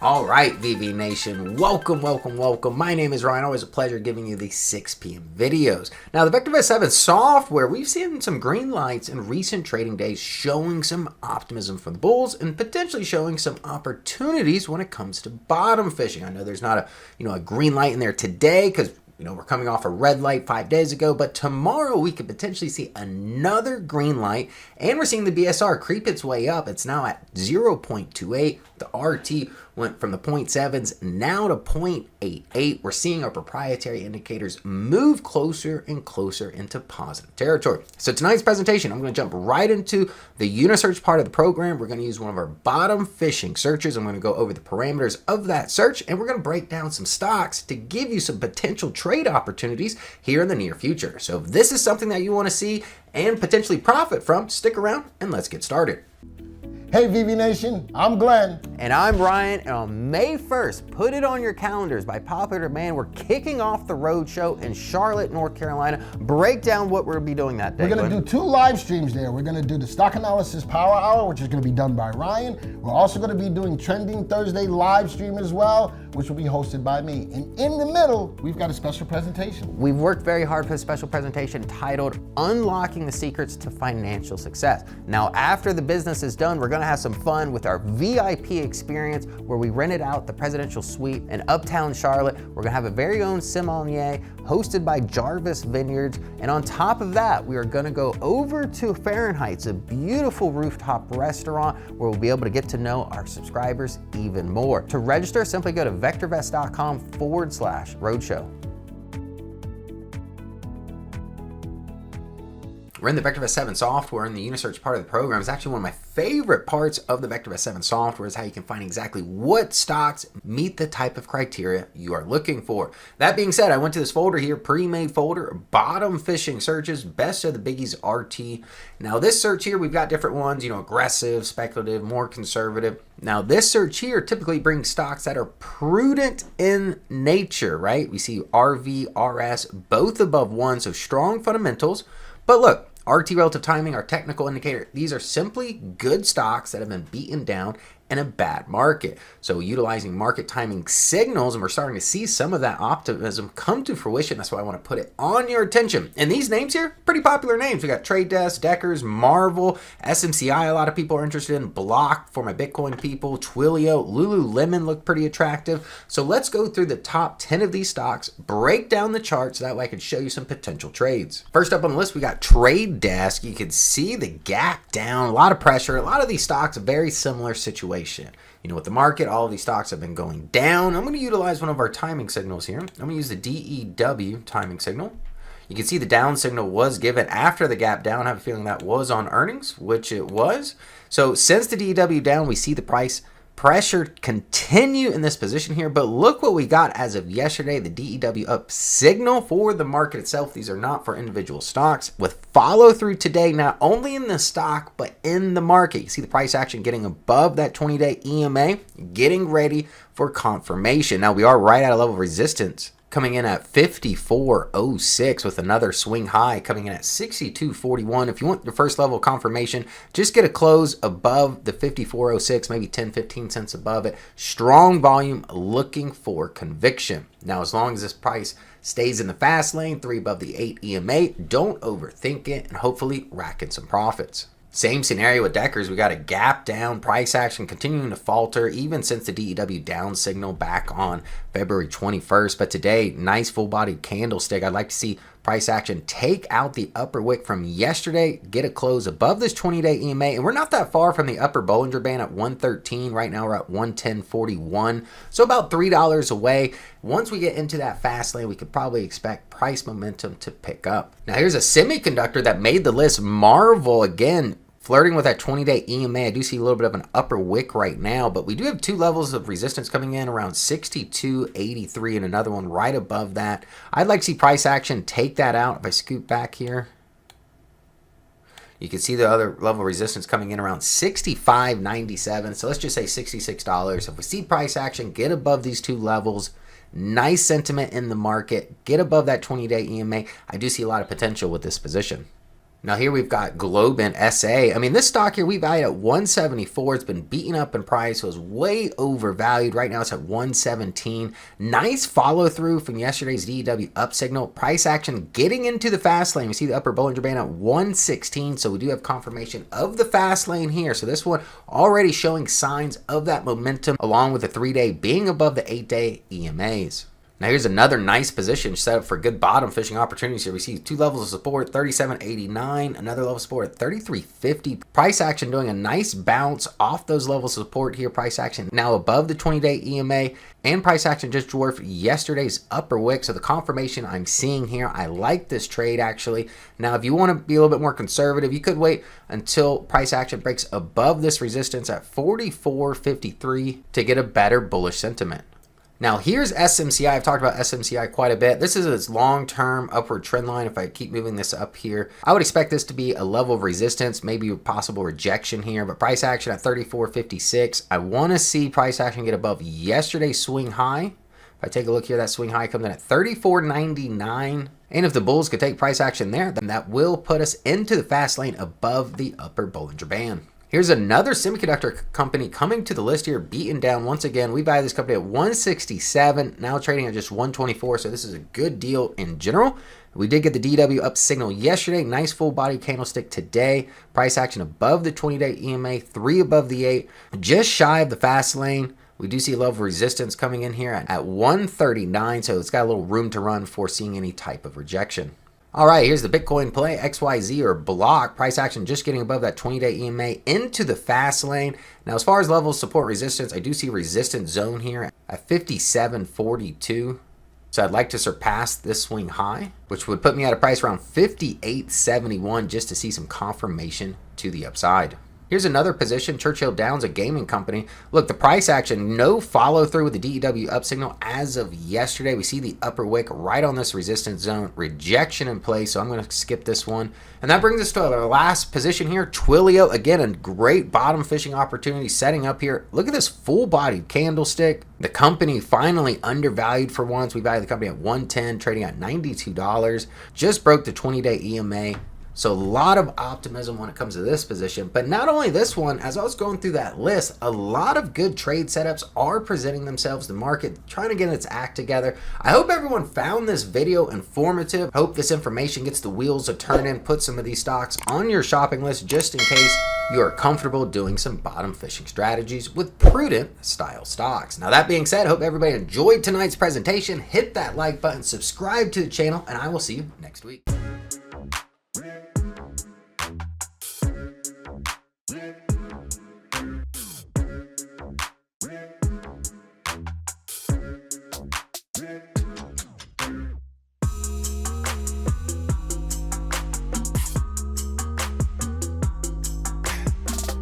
All right, VV Nation, welcome. My name is Ryan. Always a pleasure giving you these 6 p.m. videos. Now, the VectorVest 7 software, we've seen some green lights in recent trading days showing some optimism for the bulls and potentially showing some opportunities when it comes to bottom fishing. I know there's not a green light in there today because we're coming off a red light 5 days ago, but tomorrow we could potentially see another green light, and we're seeing the BSR creep its way up. It's now at 0.28. The RT went from the 0.7s now to 0.88. We're seeing our proprietary indicators move closer and closer into positive territory. So tonight's presentation, I'm going to jump right into the Unisearch part of the program. We're going to use one of our bottom fishing searches. I'm going to go over the parameters of that search, and we're going to break down some stocks to give you some potential trade opportunities here in the near future. So if this is something that you want to see and potentially profit from, stick around and let's get started. Hey VV Nation, I'm Glenn. And I'm Ryan, and on May 1st, put it on your calendars, by popular demand, we're kicking off the road show in Charlotte, North Carolina. Break down what we're going to be doing that day. We're going to do 2 live streams there. We're going to do the Stock Analysis Power Hour, which is going to be done by Ryan. We're also going to be doing Trending Thursday live stream as well, which will be hosted by me. And in the middle, we've got a special presentation. We've worked very hard for a special presentation titled Unlocking the Secrets to Financial Success. Now, after the business is done, we're going to have some fun with our VIP experience where we rented out the presidential suite in Uptown Charlotte. We're going to have a very own sommelier hosted by Jarvis Vineyards. And on top of that, we are going to go over to Fahrenheit's, a beautiful rooftop restaurant where we'll be able to get to know our subscribers even more. To register, simply go to vectorvest.com/roadshow. We're in the VectorVest 7 software, and the Unisearch part of the program is actually one of my favorite parts of the VectorVest 7 software, is how you can find exactly what stocks meet the type of criteria you are looking for. That being said, I went to this folder here, pre-made folder, bottom fishing searches, best of the biggies RT. Now this search here, we've got different ones, aggressive, speculative, more conservative. Now this search here typically brings stocks that are prudent in nature, right? We see RV, RS, both above 1, so strong fundamentals. But look, RT relative timing, our technical indicator, these are simply good stocks that have been beaten down in a bad market. So utilizing market timing signals, and we're starting to see some of that optimism come to fruition. That's why I want to put it on your attention. And these names here, pretty popular names. We got Trade Desk, Deckers, Marvel, SMCI, a lot of people are interested in, Block for my Bitcoin people, Twilio, Lululemon look pretty attractive. So let's go through the top 10 of these stocks, break down the charts, so that way I can show you some potential trades. First up on the list, we got Trade Desk. You can see the gap down, a lot of pressure. A lot of these stocks, a very similar situation. With the market, all of these stocks have been going down. I'm going to utilize one of our timing signals here. I'm going to use the DEW timing signal. You can see the down signal was given after the gap down. I have a feeling that was on earnings, which it was. So since the DEW down, we see the price pressure continue in this position here, but look what we got as of yesterday, the DEW up signal for the market itself. These are not for individual stocks, with follow through today, not only in the stock, but in the market. You see the price action getting above that 20-day EMA, getting ready for confirmation. Now we are right at a level of resistance, coming in at 54.06 with another swing high coming in at 62.41. If you want the first level confirmation, just get a close above the 54.06, maybe 10-15 cents above it. Strong volume, looking for conviction. Now, as long as this price stays in the fast lane, 3 above the 8 EMA, don't overthink it, and hopefully rack in some profits. Same scenario with Deckers. We got a gap down, price action continuing to falter even since the DEW down signal back on February 21st. But today, nice full-bodied candlestick. I'd like to see price action take out the upper wick from yesterday, get a close above this 20-day EMA, and we're not that far from the upper Bollinger Band at 113. Right now we're at 110.41, so about $3 away. Once we get into that fast lane, we could probably expect price momentum to pick up. Now here's a semiconductor that made the list, Marvel, again flirting with that 20-day EMA. I do see a little bit of an upper wick right now, but we do have 2 levels of resistance coming in around 62.83 and another one right above that. I'd like to see price action take that out. If I scoot back here, you can see the other level of resistance coming in around 65.97. So let's just say $66. If we see price action get above these 2 levels, nice sentiment in the market, get above that 20-day EMA, I do see a lot of potential with this position. Now here we've got Globin SA. I mean, this stock here we valued at 174. It's been beaten up in price, so it's way overvalued. Right now it's at 117. Nice follow through from yesterday's DEW up signal. Price action getting into the fast lane. We see the upper Bollinger Band at 116, so we do have confirmation of the fast lane here. So this one already showing signs of that momentum, along with the 3-day being above the 8-day EMAs. Now here's another nice position set up for good bottom fishing opportunities here. We see two levels of support, 37.89, another level of support at 33.50. Price action doing a nice bounce off those levels of support here. Price action now above the 20-day EMA, and price action just dwarfed yesterday's upper wick. So the confirmation I'm seeing here, I like this trade actually. Now if you want to be a little bit more conservative, you could wait until price action breaks above this resistance at 44.53 to get a better bullish sentiment. Now here's SMCI. I've talked about SMCI quite a bit. This is its long-term upward trend line. If I keep moving this up here, I would expect this to be a level of resistance, maybe a possible rejection here, but price action at 34.56. I want to see price action get above yesterday's swing high. If I take a look here, that swing high comes in at 34.99. And if the bulls could take price action there, then that will put us into the fast lane above the upper Bollinger Band. Here's another semiconductor company coming to the list here, beaten down once again. We buy this company at 167, now trading at just 124, so this is a good deal in general. We did get the DW up signal yesterday. Nice full body candlestick today. Price action above the 20-day EMA, 3 above the 8, just shy of the fast lane. We do see a level of resistance coming in here at 139, so it's got a little room to run before seeing any type of rejection. All right, here's the Bitcoin play, XYZ or block. Price action just getting above that 20-day EMA into the fast lane. Now, as far as levels, support, resistance, I do see resistance zone here at 57.42. So I'd like to surpass this swing high, which would put me at a price around 58.71 just to see some confirmation to the upside. Here's another position, Churchill Downs, a gaming company. Look, the price action, no follow through with the DEW up signal as of yesterday. We see the upper wick right on this resistance zone, rejection in place, so I'm going to skip this one. And that brings us to our last position here, Twilio. Again, a great bottom fishing opportunity setting up here. Look at this full-bodied candlestick. The company finally undervalued for once. We value the company at 110, trading at $92. Just broke the 20-day EMA. So a lot of optimism when it comes to this position. But not only this one, as I was going through that list, a lot of good trade setups are presenting themselves. The market trying to get its act together. I hope everyone found this video informative. Hope this information gets the wheels a turning. Put some of these stocks on your shopping list just in case you are comfortable doing some bottom fishing strategies with prudent style stocks. Now that being said, hope everybody enjoyed tonight's presentation. Hit that like button, subscribe to the channel, and I will see you next week.